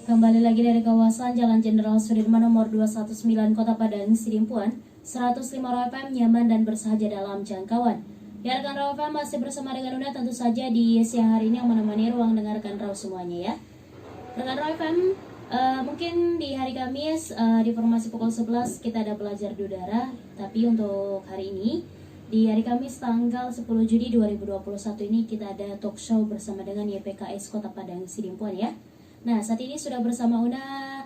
Kembali lagi dari kawasan Jalan Jenderal Sudirman nomor 219 Kota Padang, Sidimpuan, 105 FM nyaman dan bersahaja dalam jangkauan. Ya rekan Raw FM masih bersama dengan Unda tentu saja di siang hari ini yang menemani ruang dengarkan Raw semuanya ya. Rekan Raw FM, mungkin di hari Kamis di formasi pukul 11 kita ada belajar di udara, tapi untuk hari ini di hari Kamis tanggal 10 Juni 2021 ini kita ada talk show bersama dengan YPKS Kota Padang Sidimpuan ya. Nah, saat ini sudah bersama Una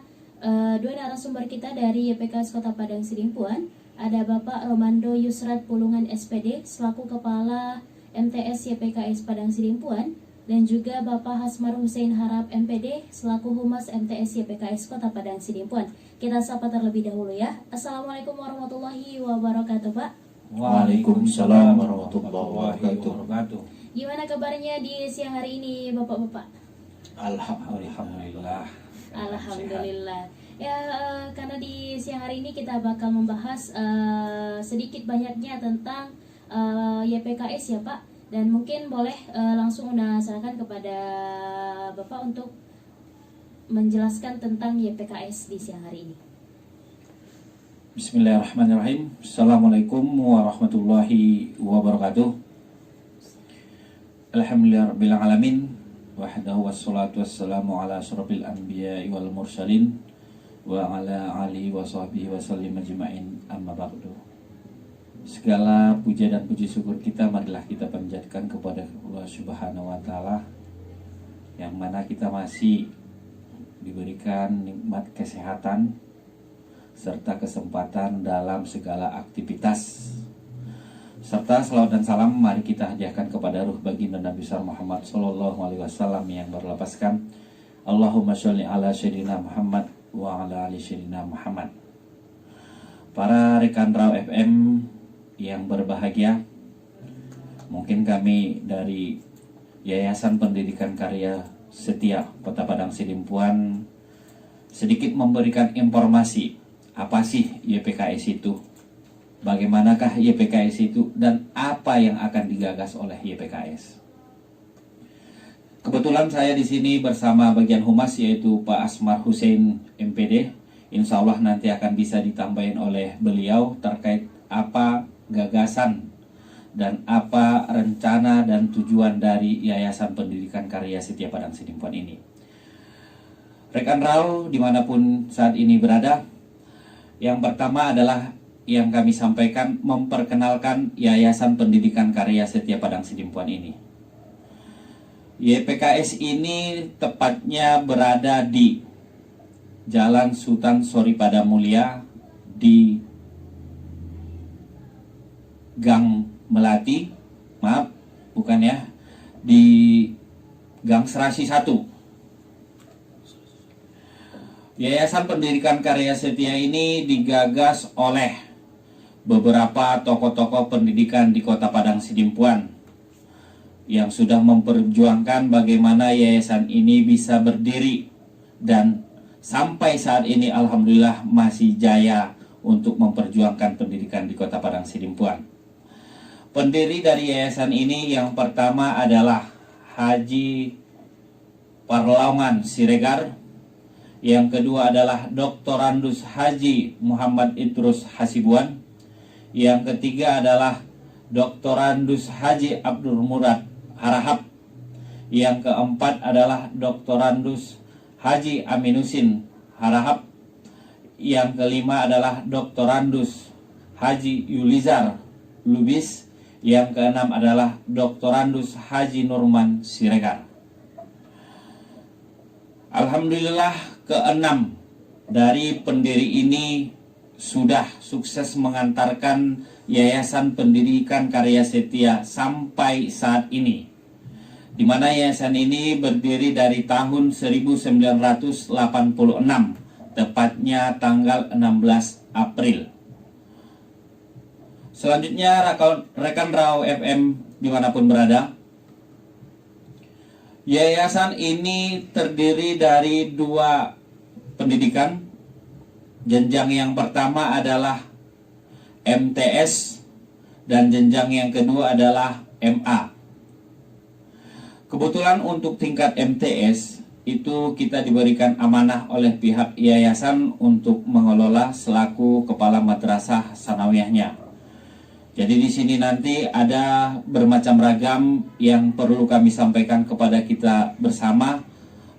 dua narasumber kita dari YPKS Kota Padang Sidimpuan. Ada Bapak Romando Yusrat Pulungan SPD selaku Kepala MTS YPKS Padang Sidimpuan dan juga Bapak Hasmar Hussein Harap MPD selaku Humas MTS YPKS Kota Padang Sidimpuan. Kita sapa terlebih dahulu ya. Assalamualaikum warahmatullahi wabarakatuh, Pak. Waalaikumsalam warahmatullahi wabarakatuh. Gimana kabarnya di siang hari ini, Bapak-bapak? Alhamdulillah. Alhamdulillah. Ya, karena di siang hari ini kita bakal membahas sedikit banyaknya tentang YPKS ya Pak. Dan mungkin boleh langsung Una serahkan kepada Bapak untuk menjelaskan tentang YPKS di siang hari ini. Bismillahirrahmanirrahim. Assalamualaikum warahmatullahi wabarakatuh. Alhamdulillahirabbil alamin. Wahdahu wassalatu wassalamu ala asyrafil anbiya'i wal mursalin wa ala alihi wa sahbihi wa sallim ajma'in amma ba'du. Segala puja dan puji syukur kita marilah kita panjatkan kepada Allah Subhanahu wa taala yang mana kita masih diberikan nikmat kesehatan serta kesempatan dalam segala aktivitas. Serta salawat dan salam mari kita hadiahkan kepada ruh baginda Nabi Muhammad sallallahu alaihi wasallam yang berlapaskan Allahumma sholli ala sayyidina Muhammad wa ala ali sayyidina Muhammad. Para rekan Raw FM yang berbahagia, mungkin kami dari Yayasan Pendidikan Karya Setia Kota Padang Sidimpuan sedikit memberikan informasi apa sih YPKS itu, bagaimanakah YPKS itu, dan apa yang akan digagas oleh YPKS. Kebetulan saya di sini bersama bagian humas yaitu Pak Hasmar Hussein MPD. Insya Allah nanti akan bisa ditambahin oleh beliau terkait apa gagasan dan apa rencana dan tujuan dari Yayasan Pendidikan Karya Setia Padang Sidimpuan ini. Rekan Raw dimanapun saat ini berada, yang pertama adalah yang kami sampaikan memperkenalkan Yayasan Pendidikan Karya Setia Padang Sidimpuan ini. YPKS ini tepatnya berada di Jalan Sultan Soripada Mulia di Gang Melati, maaf, bukan ya, di Gang Serasi 1. Yayasan Pendidikan Karya Setia ini digagas oleh beberapa tokoh-tokoh pendidikan di Kota Padang Sidimpuan yang sudah memperjuangkan bagaimana yayasan ini bisa berdiri dan sampai saat ini alhamdulillah masih jaya untuk memperjuangkan pendidikan di Kota Padang Sidimpuan. Pendiri dari yayasan ini yang pertama adalah Haji Parlaungan Siregar. Yang kedua adalah Dr. Andus Haji Muhammad Idrus Hasibuan. Yang ketiga adalah Dr. Andus Haji Abdul Murad Harahap. Yang keempat adalah Dr. Andus Haji Aminusin Harahap. Yang kelima adalah Dr. Andus Haji Yulizar Lubis. Yang keenam adalah Dr. Andus Haji Nurman Siregar. Alhamdulillah keenam dari pendiri ini sudah sukses mengantarkan Yayasan Pendidikan Karya Setia sampai saat ini, di mana yayasan ini berdiri dari tahun 1986, tepatnya tanggal 16 April. Selanjutnya rekan Raw FM dimanapun berada, yayasan ini terdiri dari dua pendidikan. Jenjang yang pertama adalah MTS dan jenjang yang kedua adalah MA. Kebetulan untuk tingkat MTS itu kita diberikan amanah oleh pihak yayasan untuk mengelola selaku kepala madrasah sanawiyahnya. Jadi di sini nanti ada bermacam ragam yang perlu kami sampaikan kepada kita bersama.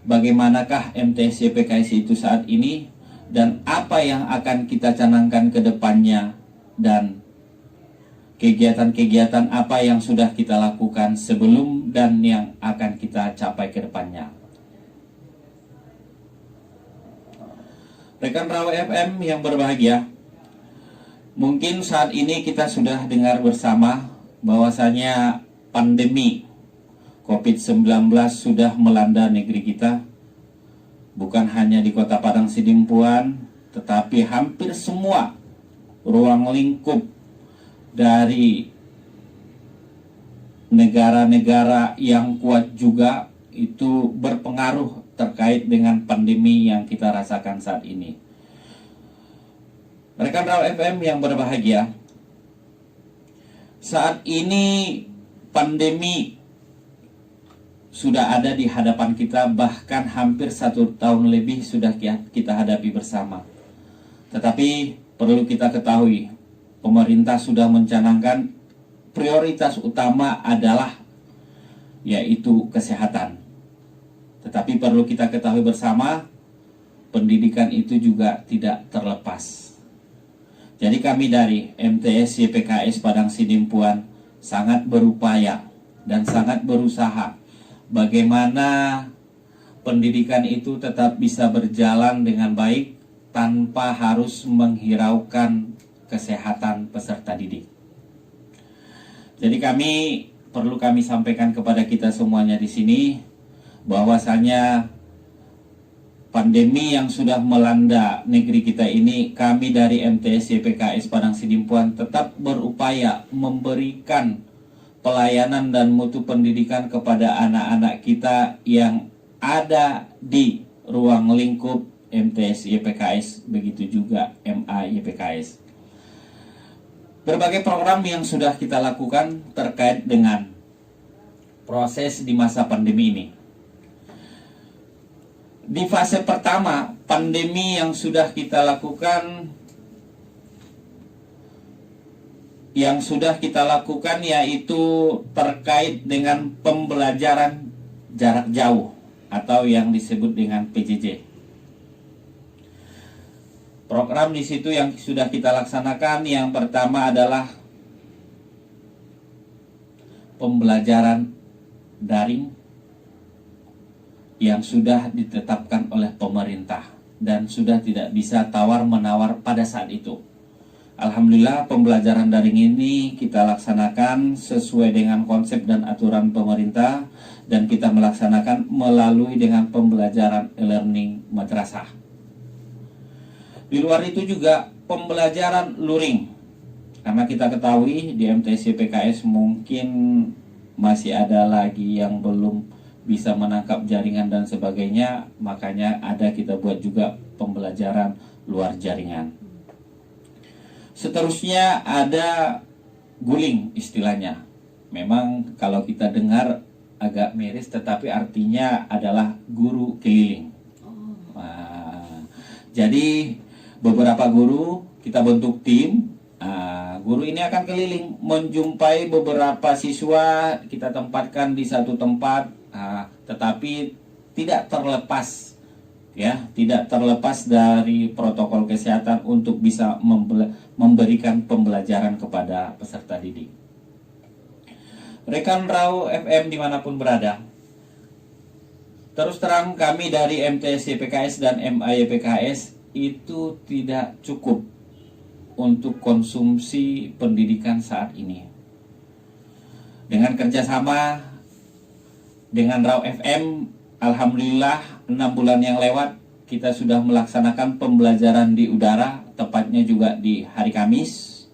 Bagaimanakah MTS YPKS itu saat ini dan apa yang akan kita canangkan ke depannya, dan kegiatan-kegiatan apa yang sudah kita lakukan sebelum dan yang akan kita capai ke depannya. Rekan Rawa FM yang berbahagia, mungkin saat ini kita sudah dengar bersama bahwasanya pandemi COVID-19 sudah melanda negeri kita. Bukan hanya di Kota Padang Sidimpuan, tetapi hampir semua ruang lingkup dari negara-negara yang kuat juga itu berpengaruh terkait dengan pandemi yang kita rasakan saat ini. Rekan Rawa FM yang berbahagia, saat ini pandemi sudah ada di hadapan kita, bahkan hampir 1 tahun lebih sudah kita hadapi bersama. Tetapi perlu kita ketahui, pemerintah sudah mencanangkan prioritas utama adalah yaitu kesehatan. Tetapi perlu kita ketahui bersama, pendidikan itu juga tidak terlepas. Jadi kami dari MTS YPKS Padang Sidimpuan sangat berupaya dan sangat berusaha bagaimana pendidikan itu tetap bisa berjalan dengan baik tanpa harus menghiraukan kesehatan peserta didik. Jadi perlu kami sampaikan kepada kita semuanya di sini bahwasanya pandemi yang sudah melanda negeri kita ini, kami dari MTS YPKS Padang Sidimpuan tetap berupaya memberikan pelayanan dan mutu pendidikan kepada anak-anak kita yang ada di ruang lingkup MTS YPKS, begitu juga MA YPKS. Berbagai program yang sudah kita lakukan terkait dengan proses di masa pandemi ini. Di fase pertama, pandemi yang sudah kita lakukan yaitu terkait dengan pembelajaran jarak jauh atau yang disebut dengan PJJ. Program di situ yang sudah kita laksanakan, yang pertama adalah pembelajaran daring yang sudah ditetapkan oleh pemerintah dan sudah tidak bisa tawar-menawar pada saat itu. Alhamdulillah, pembelajaran daring ini kita laksanakan sesuai dengan konsep dan aturan pemerintah, dan kita melaksanakan melalui dengan pembelajaran e-learning madrasah. Di luar itu juga pembelajaran luring, karena kita ketahui di MTS YPKS mungkin masih ada lagi yang belum bisa menangkap jaringan dan sebagainya, makanya kita buat juga pembelajaran luar jaringan. Seterusnya ada guling istilahnya. Memang kalau kita dengar agak miris, tetapi artinya adalah guru keliling. Nah, jadi beberapa guru kita bentuk tim. Guru ini akan keliling menjumpai beberapa siswa, kita tempatkan di satu tempat, tetapi tidak terlepas dari protokol kesehatan untuk bisa memberikan pembelajaran kepada peserta didik. Rekan Raw FM dimanapun berada, terus terang kami dari MTS YPKS dan MA YPKS itu tidak cukup untuk konsumsi pendidikan saat ini. Dengan kerjasama dengan Raw FM, alhamdulillah 6 bulan yang lewat kita sudah melaksanakan pembelajaran di udara, tepatnya juga di hari Kamis.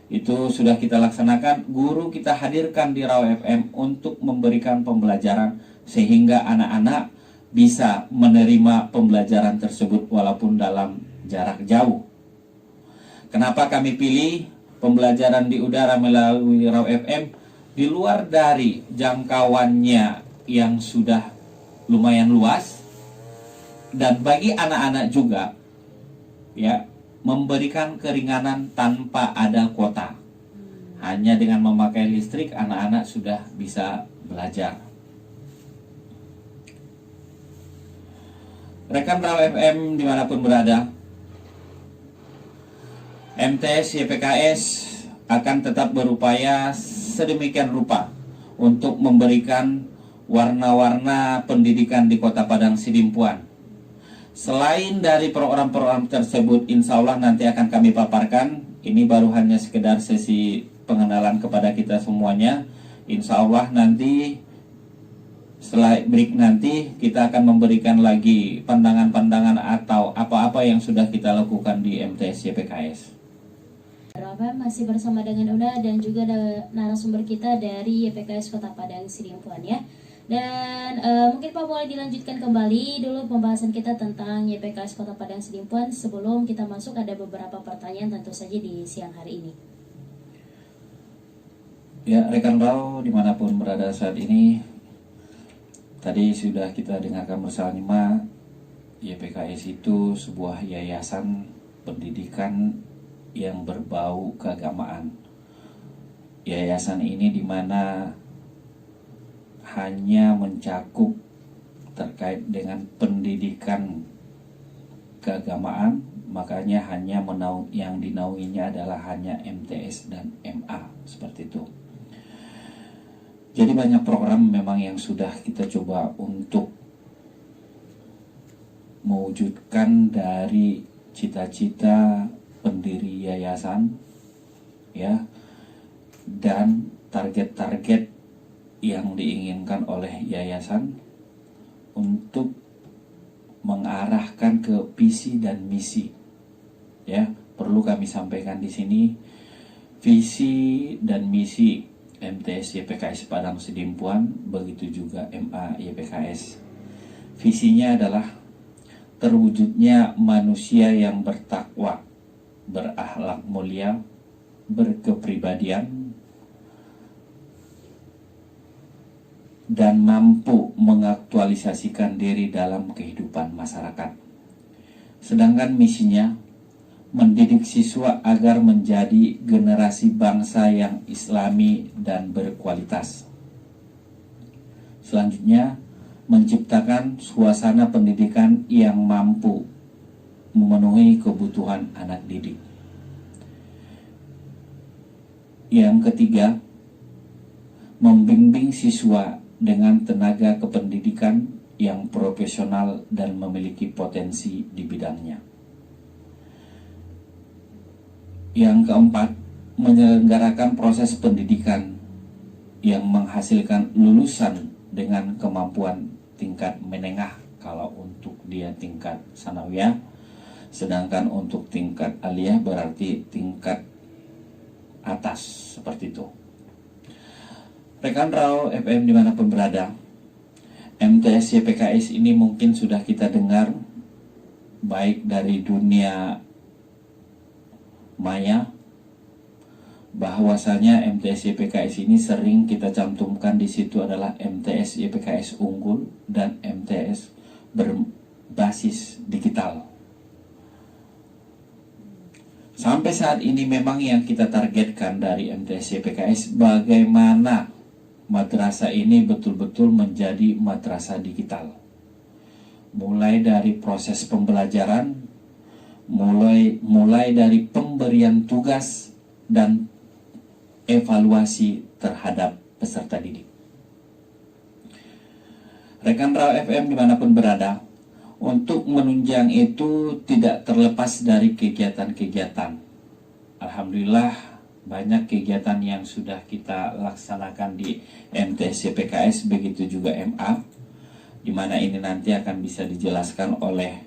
Itu sudah kita laksanakan, guru kita hadirkan di Raw FM untuk memberikan pembelajaran sehingga anak-anak bisa menerima pembelajaran tersebut walaupun dalam jarak jauh. Kenapa kami pilih pembelajaran di udara melalui Raw FM? Di luar dari jangkauannya yang sudah lumayan luas, Dan bagi anak-anak juga, ya, memberikan keringanan tanpa ada kuota. Hanya dengan memakai listrik, anak-anak sudah bisa belajar. Rekan Raw FM dimanapun berada, MTS YPKS akan tetap berupaya sedemikian rupa untuk memberikan warna-warna pendidikan di Kota Padang Sidimpuan. Selain dari program-program tersebut, insya Allah nanti akan kami paparkan. Ini baru hanya sekedar sesi pengenalan kepada kita semuanya. Insya Allah nanti setelah break nanti kita akan memberikan lagi pandangan-pandangan atau apa-apa yang sudah kita lakukan di MTS YPKS. Masih bersama dengan Una dan juga narasumber kita dari YPKS Kota Padang Sidimpuan ya. Dan mungkin Pak boleh dilanjutkan kembali dulu pembahasan kita tentang YPKS Kota Padang Sidimpuan. Sebelum kita masuk ada beberapa pertanyaan tentu saja di siang hari ini. Ya, rekan Raw dimanapun berada saat ini, tadi sudah kita dengarkan bersama, YPKS itu sebuah yayasan pendidikan yang berbau keagamaan. Yayasan ini dimana hanya mencakup terkait dengan pendidikan keagamaan, makanya hanya yang dinaunginya adalah hanya MTS dan MA, seperti itu. Jadi banyak program memang yang sudah kita coba untuk mewujudkan dari cita-cita pendiri yayasan, ya, dan target-target yang diinginkan oleh yayasan untuk mengarahkan ke visi dan misi. Ya, perlu kami sampaikan di sini, visi dan misi MTS YPKS Padang Sidimpuan, begitu juga MA YPKS. Visinya adalah terwujudnya manusia yang bertakwa, berakhlak mulia, berkepribadian, dan mampu mengaktualisasikan diri dalam kehidupan masyarakat. Sedangkan misinya mendidik siswa agar menjadi generasi bangsa yang islami dan berkualitas. Selanjutnya, menciptakan suasana pendidikan yang mampu memenuhi kebutuhan anak didik. Yang ketiga, membimbing siswa dengan tenaga kependidikan yang profesional dan memiliki potensi di bidangnya. Yang keempat, menyelenggarakan proses pendidikan yang menghasilkan lulusan dengan kemampuan tingkat menengah kalau untuk dia tingkat sanawiyah, sedangkan untuk tingkat aliyah berarti tingkat atas, seperti itu. Rekan Raw FM dimanapun berada, MTS YPKS ini mungkin sudah kita dengar baik dari dunia maya, bahwasanya MTS YPKS ini sering kita cantumkan di situ adalah MTS YPKS unggul dan MTS berbasis digital. Sampai saat ini memang yang kita targetkan dari MTS YPKS bagaimana madrasah ini betul-betul menjadi madrasah digital. Mulai dari proses pembelajaran, mulai dari pemberian tugas dan evaluasi terhadap peserta didik. Rekan Raw FM dimanapun berada, untuk menunjang itu tidak terlepas dari kegiatan-kegiatan. Alhamdulillah banyak kegiatan yang sudah kita laksanakan di MTS YPKS, begitu juga MA, di mana ini nanti akan bisa dijelaskan oleh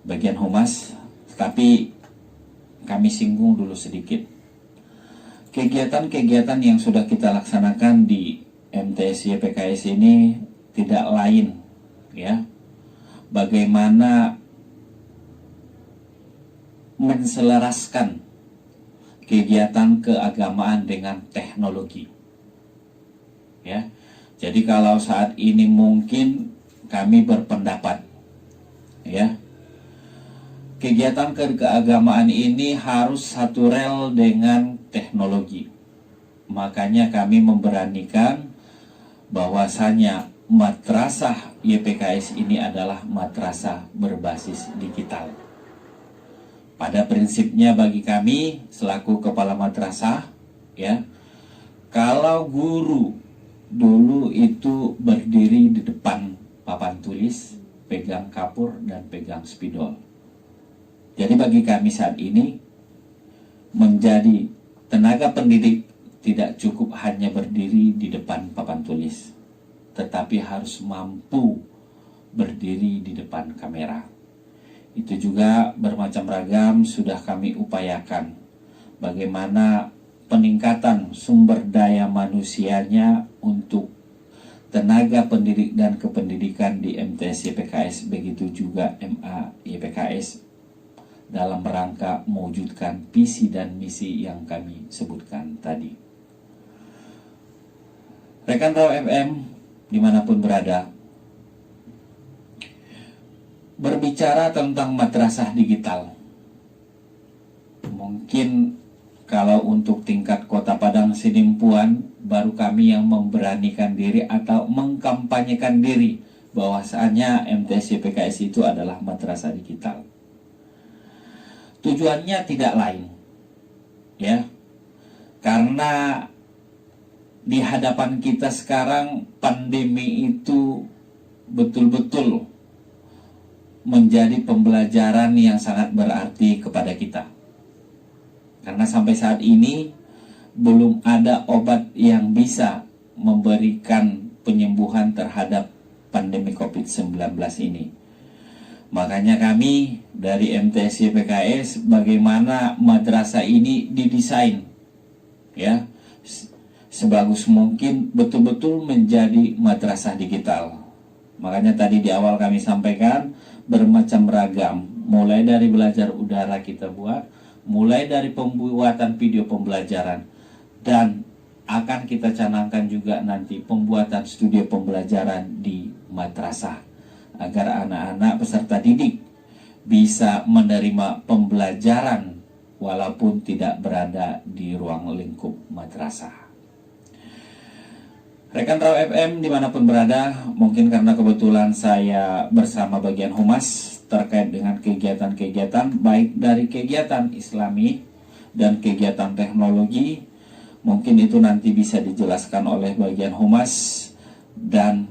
bagian humas, tapi kami singgung dulu sedikit. Kegiatan-kegiatan yang sudah kita laksanakan di MTS YPKS ini tidak lain, ya, bagaimana menselaraskan kegiatan keagamaan dengan teknologi. Ya. Jadi kalau saat ini mungkin kami berpendapat ya. Kegiatan keagamaan ini harus satu rel dengan teknologi. Makanya kami memberanikan bahwasanya madrasah YPKS ini adalah madrasah berbasis digital. Pada prinsipnya bagi kami selaku kepala madrasah, ya, kalau guru dulu itu berdiri di depan papan tulis, pegang kapur dan pegang spidol. Jadi bagi kami saat ini menjadi tenaga pendidik tidak cukup hanya berdiri di depan papan tulis, tetapi harus mampu berdiri di depan kamera. Itu juga bermacam ragam sudah kami upayakan. Bagaimana peningkatan sumber daya manusianya untuk tenaga pendidik dan kependidikan di MTS YPKS, begitu juga MA YPKS, dalam rangka mewujudkan visi dan misi yang kami sebutkan tadi. Rekan Raw FM dimanapun berada, berbicara tentang madrasah digital, mungkin kalau untuk tingkat Kota Padang Sidimpuan baru kami yang memberanikan diri atau mengkampanyekan diri bahwasanya MTS YPKS itu adalah madrasah digital. Tujuannya tidak lain, ya, karena di hadapan kita sekarang pandemi itu betul-betul menjadi pembelajaran yang sangat berarti kepada kita. Karena sampai saat ini belum ada obat yang bisa memberikan penyembuhan terhadap pandemi COVID-19 ini. Makanya kami dari MTS YPKS bagaimana madrasah ini didesain, ya, sebagus mungkin betul-betul menjadi madrasah digital. Makanya tadi di awal kami sampaikan bermacam ragam, mulai dari belajar udara kita buat, mulai dari pembuatan video pembelajaran, dan akan kita canangkan juga nanti pembuatan studio pembelajaran di madrasah, agar anak-anak peserta didik bisa menerima pembelajaran walaupun tidak berada di ruang lingkup madrasah. Rekan Raw FM dimanapun berada, mungkin karena kebetulan saya bersama bagian humas terkait dengan kegiatan-kegiatan, baik dari kegiatan islami dan kegiatan teknologi, mungkin itu nanti bisa dijelaskan oleh bagian humas. Dan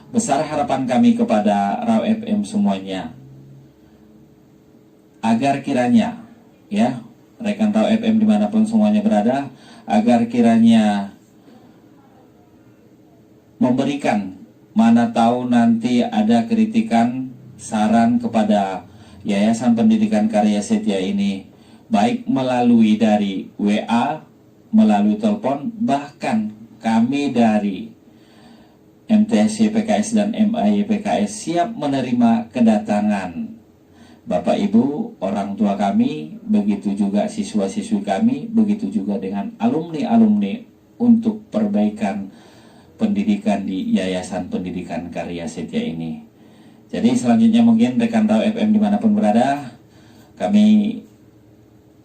besar harapan kami kepada Raw FM semuanya, agar kiranya, ya, rekan Raw FM dimanapun semuanya berada, agar kiranya memberikan, mana tahu nanti ada kritikan, saran kepada Yayasan Pendidikan Karya Setia ini, baik melalui dari WA, melalui telepon, bahkan kami dari MTS YPKS dan MA YPKS siap menerima kedatangan Bapak Ibu, orang tua kami, begitu juga siswa-siswi kami, begitu juga dengan alumni-alumni untuk perbaikan pendidikan di Yayasan Pendidikan Karya Setia ini. Jadi selanjutnya mungkin rekan Raw FM dimanapun berada, kami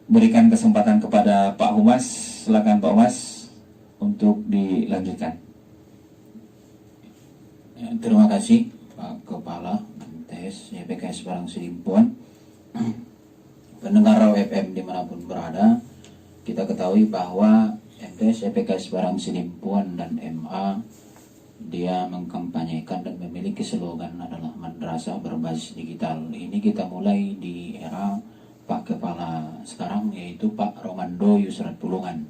berikan kesempatan kepada Pak Humas. Silakan Pak Humas untuk dilanjutkan. Ya, terima kasih Pak Kepala MTS YPKS Parang Sidimpuan. Pendengar Raw FM dimanapun berada, kita ketahui bahwa MTS YPKS Parang Sidimpuan dan MA dia mengkampanyekan dan memiliki slogan adalah madrasah berbasis digital. Ini kita mulai di era Pak Kepala sekarang, yaitu Pak Romando Yusrat Pulungan.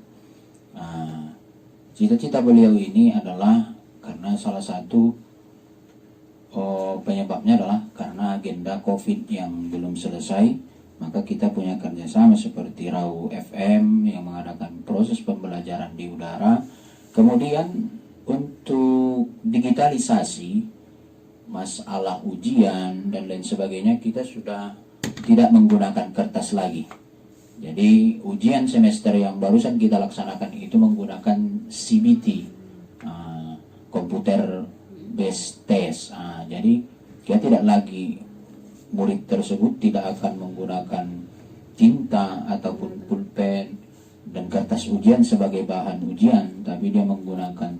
Cita-cita beliau ini adalah karena salah satu penyebabnya adalah karena agenda COVID yang belum selesai, maka kita punya kerjasama seperti Raw FM yang mengadakan proses pembelajaran di udara. Kemudian untuk digitalisasi masalah ujian dan lain sebagainya, kita sudah tidak menggunakan kertas lagi. Jadi ujian semester yang barusan kita laksanakan itu menggunakan CBT, komputer based test. Jadi kita tidak lagi murid tersebut tidak akan menggunakan tinta ataupun pulpen dan kertas ujian sebagai bahan ujian, tapi dia menggunakan,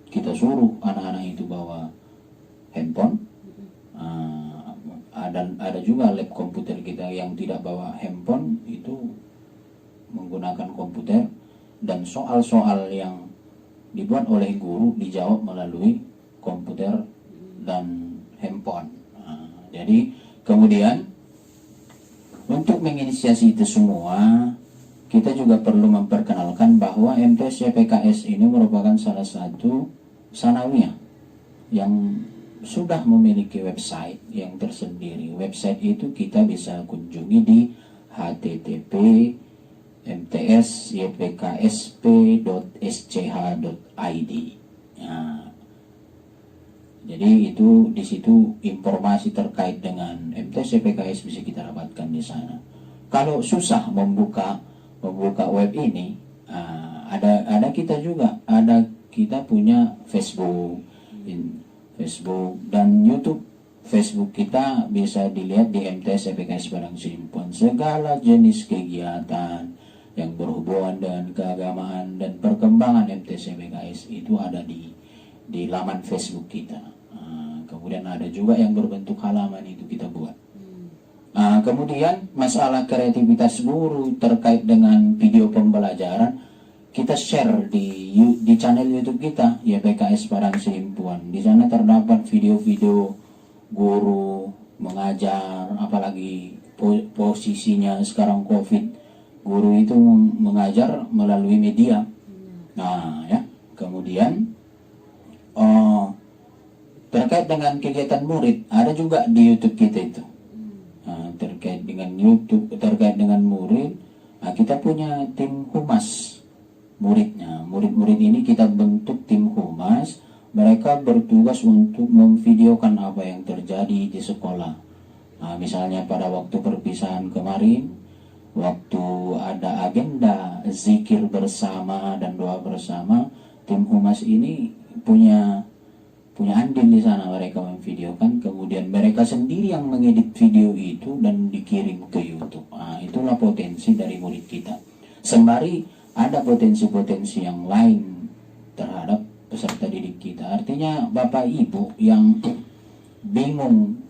kita suruh anak-anak itu bawa handphone. Ada juga lab komputer kita yang tidak bawa handphone, itu menggunakan komputer, dan soal-soal yang dibuat oleh guru dijawab melalui komputer dan handphone. Jadi kemudian untuk menginisiasi itu semua, kita juga perlu memperkenalkan bahwa MTS YPKS ini merupakan salah satu sanawiyah yang sudah memiliki website yang tersendiri. Website itu kita bisa kunjungi di http://mtsypksp.sch.id. Nah, jadi itu di situ informasi terkait dengan MTS YPKS bisa kita dapatkan di sana. Kalau susah membuka web ini, ada kita juga, kita punya Facebook dan YouTube. Facebook kita bisa dilihat di MTS YPKS Padang Simpuan. Segala jenis kegiatan yang berhubungan dengan keagamaan dan perkembangan MTS YPKS itu ada di laman Facebook kita. Kemudian ada juga yang berbentuk halaman, itu kita buat. Kemudian masalah kreativitas guru terkait dengan video pembelajaran, kita share di channel YouTube kita YPKS Padang Simpuan. Di sana terdapat video-video guru mengajar, apalagi posisinya sekarang COVID, guru itu mengajar melalui media. Nah, ya. Kemudian terkait dengan kegiatan murid, ada juga di YouTube kita itu. Terkait dengan YouTube, terkait dengan murid, kita punya tim humas muridnya. Murid-murid ini kita bentuk tim humas. Mereka bertugas untuk memvideokan apa yang terjadi di sekolah. Misalnya pada waktu perpisahan kemarin, waktu ada agenda zikir bersama dan doa bersama, tim humas ini punya andil di sana. Mereka memvideokan, kemudian mereka sendiri yang mengedit video itu dan dikirim ke YouTube. Itulah potensi dari murid kita. Sembari ada potensi-potensi yang lain terhadap peserta didik kita. Artinya Bapak Ibu yang bingung,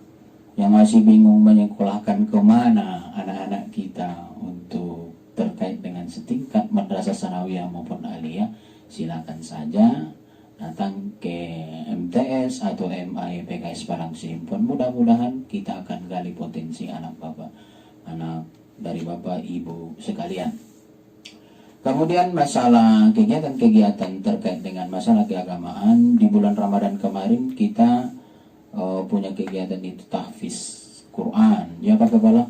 yang masih bingung menyekolahkan kemana anak-anak kita untuk terkait dengan setingkat madrasah sanawiyah maupun aliyah, silakan saja datang ke MTS atau MA YPKS Padang Simpuan. Mudah-mudahan kita akan gali potensi anak dari Bapak Ibu sekalian. Kemudian masalah kegiatan-kegiatan terkait dengan masalah keagamaan, di bulan Ramadan kemarin kita punya kegiatan itu tahfiz Quran. Ya Pak Kepala?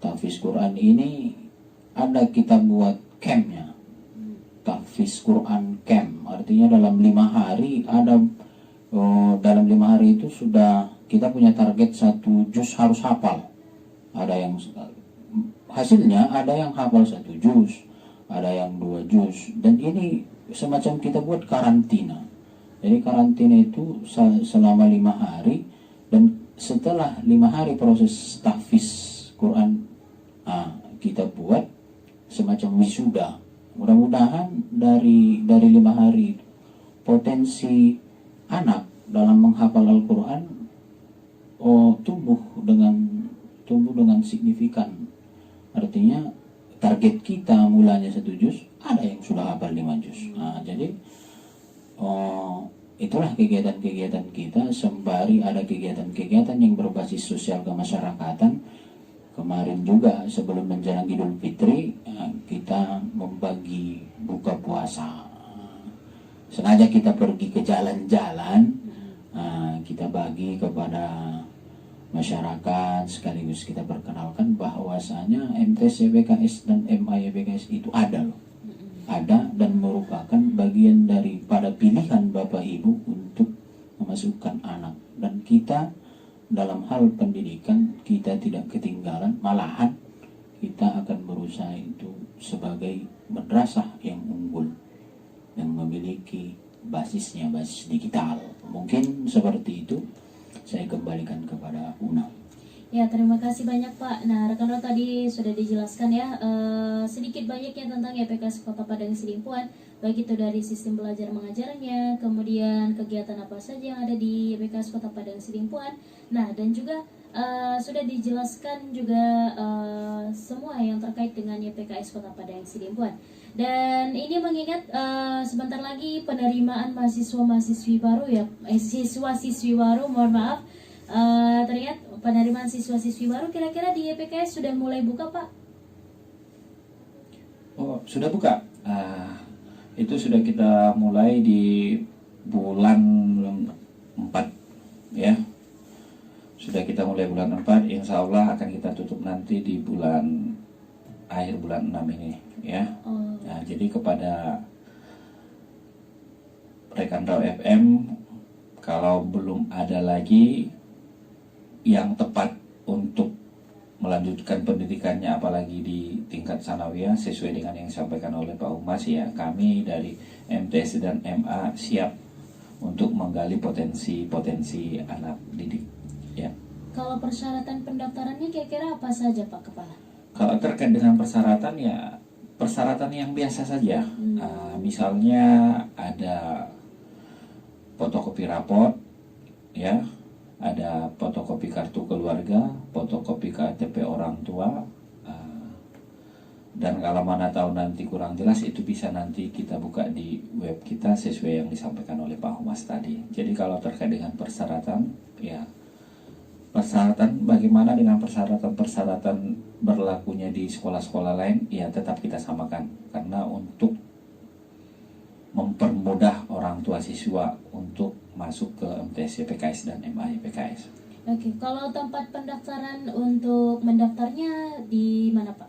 Tahfiz Quran ini ada kita buat campnya. Tahfiz Quran Camp, artinya dalam 5 hari ada dalam 5 hari itu sudah kita punya target 1 juz harus hafal. Ada yang hasilnya ada yang hafal 1 juz, ada yang 2 juz, dan ini semacam kita buat karantina. Jadi karantina itu selama 5 hari, dan setelah 5 hari proses tahfiz Quran, kita buat semacam wisuda. Mudah-mudahan dari 5 hari itu, potensi anak dalam menghafal Al-Quran tumbuh dengan signifikan. Artinya target kita mulanya 1 juz, ada yang sudah hafal 5 juz. Jadi itulah kegiatan-kegiatan kita, sembari ada kegiatan-kegiatan yang berbasis sosial kemasyarakatan. Kemarin juga sebelum menjelang Idul Fitri, kita membagi buka puasa. Sengaja kita pergi ke jalan-jalan, kita bagi kepada masyarakat, sekaligus kita perkenalkan bahwasanya MTS YPKS dan MA YPKS itu ada loh. Ada dan merupakan bagian daripada pilihan Bapak Ibu untuk memasukkan anak. Dan kita dalam hal pendidikan kita tidak ketinggalan, malahan kita akan berusaha itu sebagai madrasah yang unggul, yang memiliki basis digital. Mungkin seperti itu. saya kembalikan kepada Una. Ya, terima kasih banyak Pak. Nah, rekan-rekan tadi sudah dijelaskan ya sedikit banyaknya tentang YPKS Kota Padang Sidimpuan, baik itu dari sistem belajar mengajarnya, kemudian kegiatan apa saja yang ada di YPKS Kota Padang Sidimpuan. Nah, dan juga sudah dijelaskan juga semua yang terkait dengan YPKS Kota Padang Sidimpuan. Dan ini mengingat sebentar lagi penerimaan mahasiswa-mahasiswi baru ya, siswa-siswi baru, mohon maaf. Terlihat penerimaan siswa-siswi baru kira-kira di YPKS sudah mulai buka Pak? Oh, sudah buka. Itu sudah kita mulai di bulan 4 ya. Sudah kita mulai bulan 4, insya Allah akan kita tutup nanti di bulan akhir bulan 6 ini ya. Nah, jadi kepada rekan Rau FM, kalau belum ada lagi yang tepat untuk melanjutkan pendidikannya apalagi di tingkat sanawiyah sesuai dengan yang disampaikan oleh Pak Humas ya, kami dari MTS dan MA siap untuk menggali potensi-potensi anak didik ya. Kalau persyaratan pendaftarannya kira-kira apa saja Pak Kepala? Kalau terkait dengan persyaratan ya persyaratan yang biasa saja. Misalnya ada fotokopi raport ya, ada fotokopi kartu keluarga, fotokopi KTP orang tua, dan kalau mana tahu nanti kurang jelas itu bisa nanti kita buka di web kita sesuai yang disampaikan oleh Pak Humas tadi. Jadi kalau terkait dengan persyaratan ya, persyaratan bagaimana dengan persyaratan berlakunya di sekolah-sekolah lain ya tetap kita samakan, karena untuk mempermudah orang tua siswa untuk masuk ke MTS YPKS dan MA YPKS. Oke, kalau tempat pendaftaran untuk mendaftarnya di mana Pak?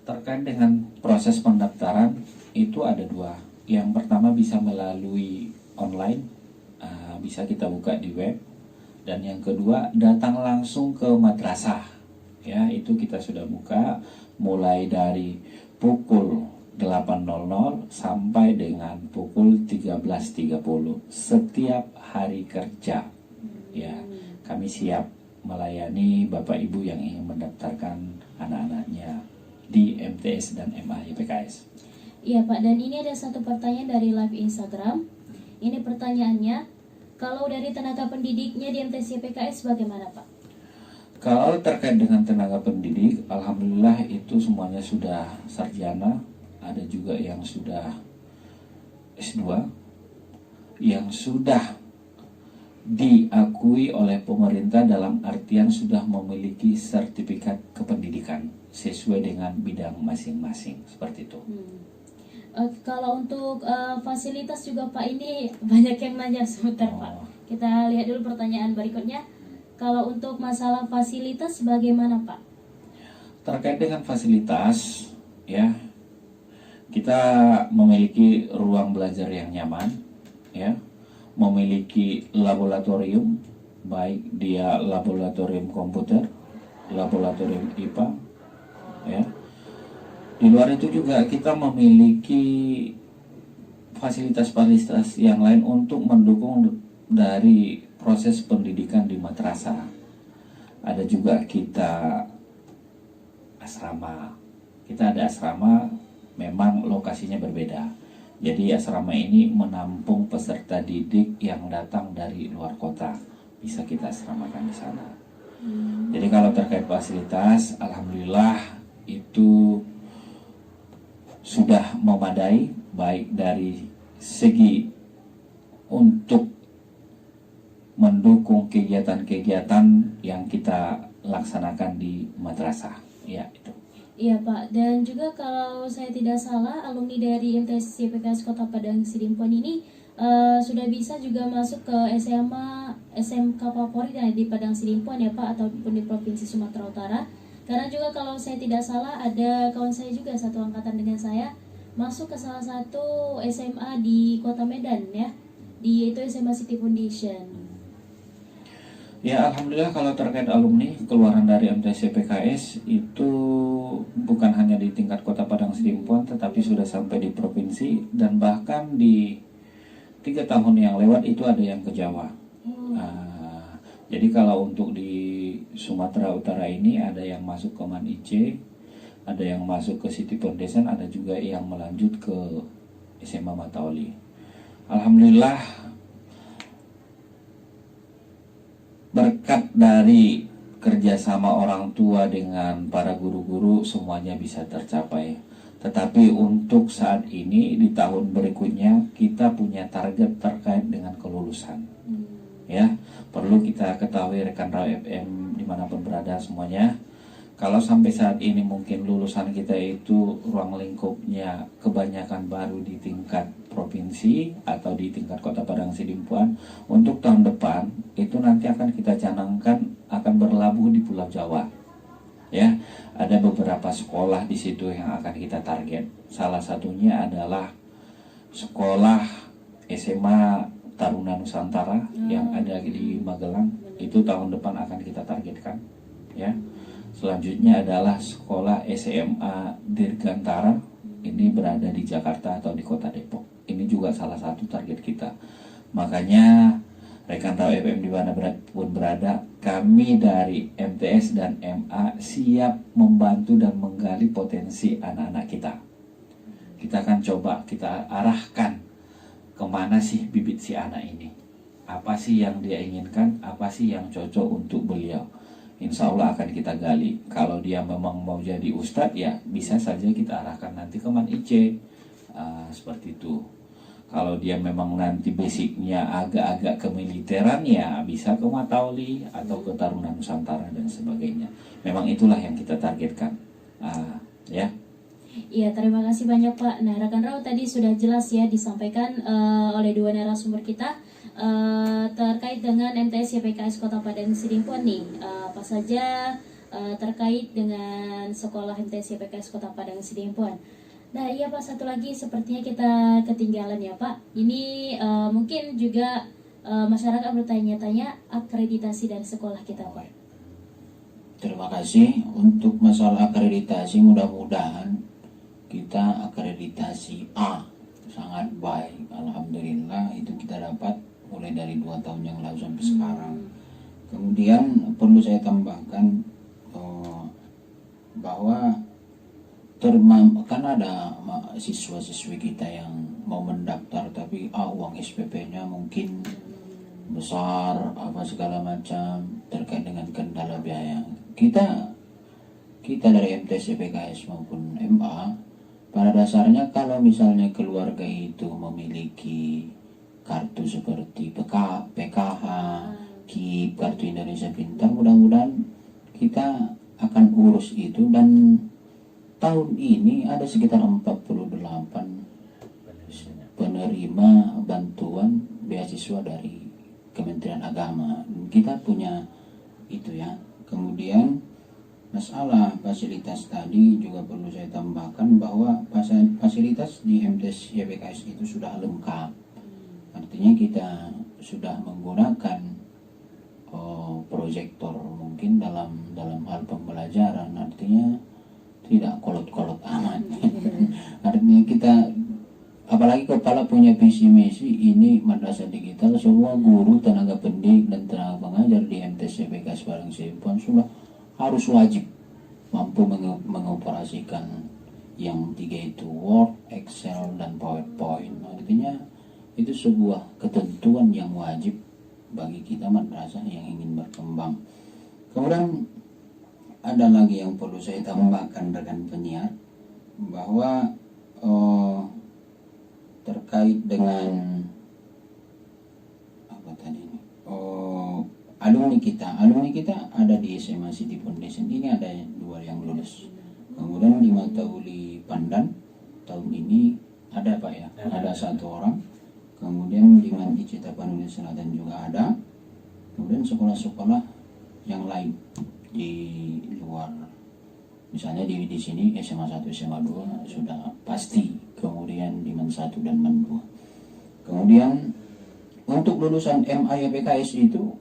Terkait dengan proses pendaftaran itu ada dua. Yang pertama bisa melalui online, bisa kita buka di web. Dan yang kedua datang langsung ke madrasah. Ya, itu kita sudah buka mulai dari pukul 8.00 sampai dengan pukul 13.30 setiap hari kerja. Ya, kami siap melayani Bapak Ibu yang ingin mendaftarkan anak-anaknya di MTS dan MA YPKS. Iya Pak, dan ini ada satu pertanyaan dari live Instagram. Ini pertanyaannya, kalau dari tenaga pendidiknya di MTS YPKS bagaimana Pak? Kalau terkait dengan tenaga pendidik, alhamdulillah itu semuanya sudah sarjana. Ada juga yang sudah S2, yang sudah diakui oleh pemerintah dalam artian sudah memiliki sertifikat kependidikan sesuai dengan bidang masing-masing, seperti itu. Kalau untuk fasilitas juga Pak, ini banyak yang nanya sebentar Pak. Kita lihat dulu pertanyaan berikutnya. Kalau untuk masalah fasilitas bagaimana Pak? Terkait dengan fasilitas ya, kita memiliki ruang belajar yang nyaman ya, memiliki laboratorium, baik dia laboratorium komputer, laboratorium IPA ya. Di luar itu juga kita memiliki fasilitas-fasilitas yang lain untuk mendukung dari proses pendidikan di madrasah. Ada juga kita asrama. Kita ada asrama, memang lokasinya berbeda. Jadi asrama ini menampung peserta didik yang datang dari luar kota. Bisa kita asramakan di sana. Jadi kalau terkait fasilitas, alhamdulillah itu sudah memadai, baik dari segi untuk mendukung kegiatan-kegiatan yang kita laksanakan di madrasah. Ya, itu. Iya Pak, dan juga kalau saya tidak salah alumni dari MTS YPKS Kota Padang Sidimpuan ini sudah bisa juga masuk ke SMA, SMK favorit yang di Padang Sidimpuan ya Pak, ataupun di Provinsi Sumatera Utara. Karena juga kalau saya tidak salah ada kawan saya juga satu angkatan dengan saya masuk ke salah satu SMA di Kota Medan ya, yaitu SMA City Foundation. Ya, alhamdulillah kalau terkait alumni keluaran dari MTS YPKS itu bukan hanya di tingkat Kota Padang Sidimpuan, tetapi sudah sampai di provinsi, dan bahkan di 3 tahun yang lewat itu ada yang ke Jawa. Jadi kalau untuk di Sumatera Utara ini ada yang masuk ke Man IC, ada yang masuk ke City Foundation, ada juga yang melanjut ke SMA Mataoli. Alhamdulillah berkat dari kerjasama orang tua dengan para guru-guru semuanya bisa tercapai. Tetapi untuk saat ini di tahun berikutnya kita punya target terkait dengan kelulusan. Ya, perlu kita ketahui rekan Raw FM dimanapun berada semuanya. Kalau sampai saat ini mungkin lulusan kita itu ruang lingkupnya kebanyakan baru di tingkat provinsi atau di tingkat Kota Padang Sidimpuan, untuk tahun depan itu nanti akan kita canangkan akan berlabuh di Pulau Jawa. Ya, ada beberapa sekolah di situ yang akan kita target. Salah satunya adalah sekolah SMA Taruna Nusantara yang ada di Magelang. Itu tahun depan akan kita targetkan. Ya. Selanjutnya adalah sekolah SMA Dirgantara, ini berada di Jakarta atau di Kota Depok. Ini juga salah satu target kita. Makanya rekan Raw FM di mana pun berada, kami dari MTS dan MA siap membantu dan menggali potensi anak-anak kita. Kita akan coba kita arahkan kemana sih bibit si anak ini. Apa sih yang dia inginkan, apa sih yang cocok untuk beliau. Insya Allah akan kita gali. Kalau dia memang mau jadi ustadz, ya bisa saja kita arahkan nanti ke Man IC. Seperti itu. Kalau dia memang nanti basicnya agak-agak kemiliteran, ya bisa ke Mataoli atau ke Taruna Nusantara dan sebagainya. Memang itulah yang kita targetkan. Ya. Iya, terima kasih banyak Pak. Nah, rekan Raw tadi sudah jelas ya disampaikan oleh dua narasumber kita terkait dengan MTS YPKS Kota Padang Sidimpuan nih. Apa saja terkait dengan sekolah MTS YPKS Kota Padang Sidimpuan. Nah, iya Pak, satu lagi sepertinya kita ketinggalan ya Pak. Ini mungkin juga masyarakat bertanya-tanya akreditasi dari sekolah kita Pak. Terima kasih. Untuk masalah akreditasi, mudah-mudahan kita akreditasi A sangat baik. Alhamdulillah itu kita dapat mulai dari 2 tahun yang lalu sampai sekarang. Kemudian perlu saya tambahkan bahwa kan ada siswa-siswi kita yang mau mendaftar tapi uang SPP-nya mungkin besar apa segala macam terkait dengan kendala biaya. Kita dari MTS YPKS maupun MA pada dasarnya kalau misalnya keluarga itu memiliki kartu seperti PKH, KIP, Kartu Indonesia Pintar, mudah-mudahan kita akan urus itu. Dan tahun ini ada sekitar 48 penerima bantuan beasiswa dari Kementerian Agama. Kita punya itu ya. Kemudian masalah fasilitas tadi juga perlu saya tambahkan bahwa fasilitas di MTS YPKS itu sudah lengkap. Artinya kita sudah menggunakan proyektor mungkin dalam hal pembelajaran. Artinya tidak kolot-kolot amat. Artinya kita, apalagi kepala punya visi misi ini madrasah digital, semua guru, tenaga pendidik dan tenaga pengajar di MTS YPKS Padang Sidimpuan sudah harus wajib mampu mengoperasikan yang 3 itu Word, Excel, dan PowerPoint. Artinya itu sebuah ketentuan yang wajib bagi kita madrasah yang ingin berkembang. Kemudian ada lagi yang perlu saya tambahkan rekan penyiar, bahwa terkait dengan apa tadi ini, alumni kita ada di SMA City Foundation. Ini ada 2 yang lulus. Kemudian di Matauli Pandan tahun ini ada Pak ya, ada 1 orang. Kemudian di Man IC Tapanuli Selatan juga ada. Kemudian sekolah-sekolah yang lain di luar, misalnya di sini SMA 1, SMA 2 sudah pasti. Kemudian di Man 1 dan Man 2. Kemudian untuk lulusan MA YPKS itu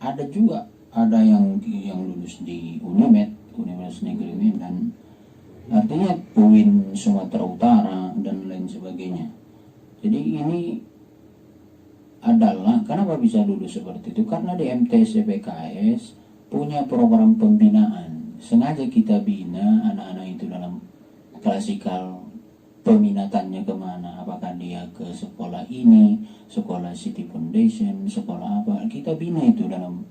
ada juga, ada yang lulus di Unimed, Universitas Negeri Medan, artinya UIN Sumatera Utara dan lain sebagainya. Jadi ini ada adalah kenapa bisa dulu seperti itu? Karena di MTS PKS punya program pembinaan. Sengaja kita bina anak-anak itu dalam klasikal, peminatannya kemana, apakah dia ke sekolah ini, sekolah City Foundation, sekolah apa, kita bina itu dalam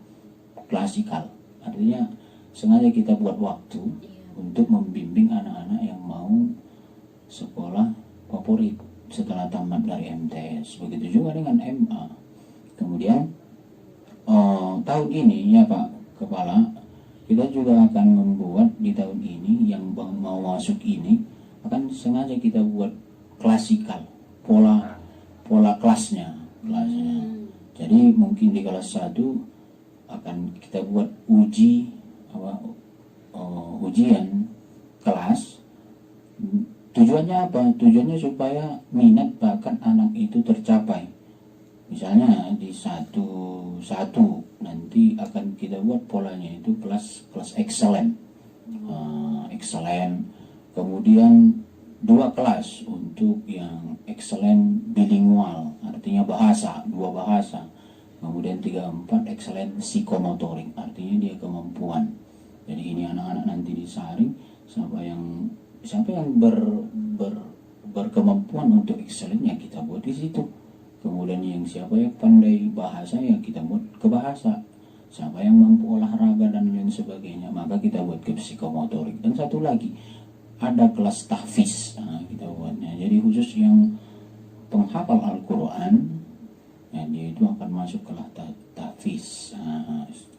klasikal. Artinya sengaja kita buat waktu untuk membimbing anak-anak yang mau sekolah favorit setelah tamat dari MTS. Begitu juga dengan MA. Kemudian tahun ini ya Pak Kepala, kita juga akan membuat di tahun ini yang mau masuk ini akan sengaja kita buat klasikal, pola kelasnya. Jadi mungkin di kelas 1 akan kita buat ujian kelas. Tujuannya apa? Tujuannya supaya minat bakat anak itu tercapai. Misalnya di satu nanti akan kita buat polanya itu kelas excellent, kemudian 2 kelas untuk yang excellent bilingual, artinya bahasa, 2 bahasa, kemudian 3-4 excellent psikomotorik, artinya dia kemampuan. Jadi ini anak-anak nanti disaring siapa yang berkemampuan untuk excellent ya kita buat di situ. Kemudian yang siapa yang pandai bahasa ya kita buat ke bahasa. Siapa yang mampu olahraga dan lain sebagainya maka kita buat ke psikomotorik. Dan satu lagi ada kelas tahfiz, kita buatnya. Jadi khusus yang penghafal Al-Quran ya, dia itu akan masuk kelas tahfiz.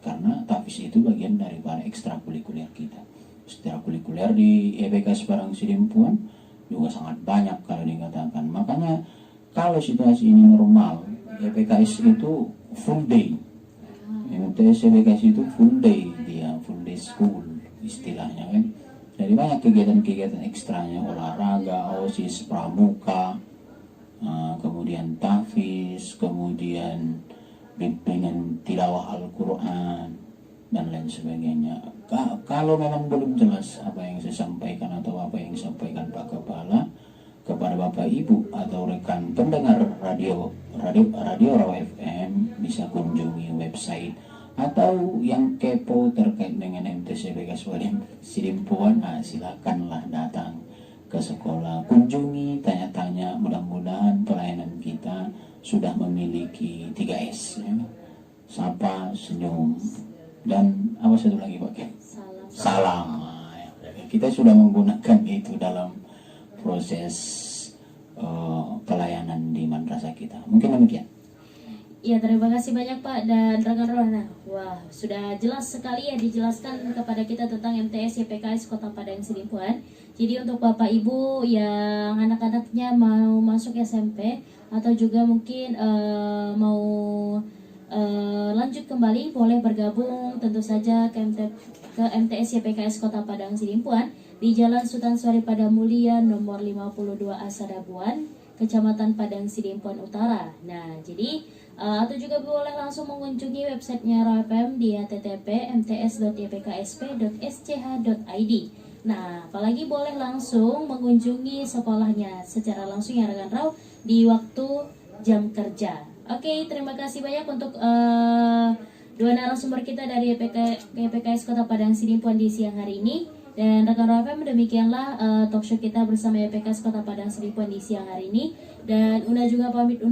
Karena tahfiz itu bagian daripada ekstrakurikuler kita. Ekstrakurikuler di EPK Semarang Sidimpuan juga sangat banyak kalau dikatakan. Makanya kalau situasi ini normal, EPKS itu full day. MTS EPKS itu full day, dia full day school istilahnya kan. Jadi banyak kegiatan-kegiatan ekstranya, olahraga, OSIS, pramuka, kemudian tahfiz, kemudian bimbingan tilawah Al-Quran dan lain sebagainya. Kalau memang belum jelas apa yang saya sampaikan atau apa yang disampaikan Pak Kepala kepada Bapak Ibu atau rekan pendengar radio Rawa FM, bisa kunjungi website atau yang kepo terkait dengan MTS PKS Sidimpuan, silakanlah datang ke sekolah, kunjungi, tanya-tanya. Mudah-mudahan pelayanan kita sudah memiliki 3S ya. Sapa, senyum, dan apa satu lagi Pak? Salam. Kita sudah menggunakan itu dalam proses pelayanan di madrasah kita. Mungkin demikian. Ya, terima kasih banyak Pak dan rekan Rohana. Wah, sudah jelas sekali ya dijelaskan kepada kita tentang MTS YPKS Kota Padang Sidimpuan. Jadi untuk Bapak Ibu yang anak-anaknya mau masuk SMP atau juga mungkin mau lanjut kembali, boleh bergabung tentu saja ke MTS YPKS Kota Padang Sidimpuan di Jalan Sultan Syarif Mulia nomor 52 Asadabuan, Kecamatan Padang Sidimpuan Utara. Nah, jadi atau juga boleh langsung mengunjungi websitenya Rawa FM di http://mts.ypksp.sch.id. Nah, apalagi boleh langsung mengunjungi sekolahnya secara langsung ya rekan Raw di waktu jam kerja. Oke, terima kasih banyak untuk dua narasumber kita dari YPKS Kota Padang Sidimpuan di siang hari ini. Dan rekan Rawa FM, demikianlah talkshow kita bersama YPKS Kota Padang Sidimpuan di siang hari ini. Dan Una juga pamit undur.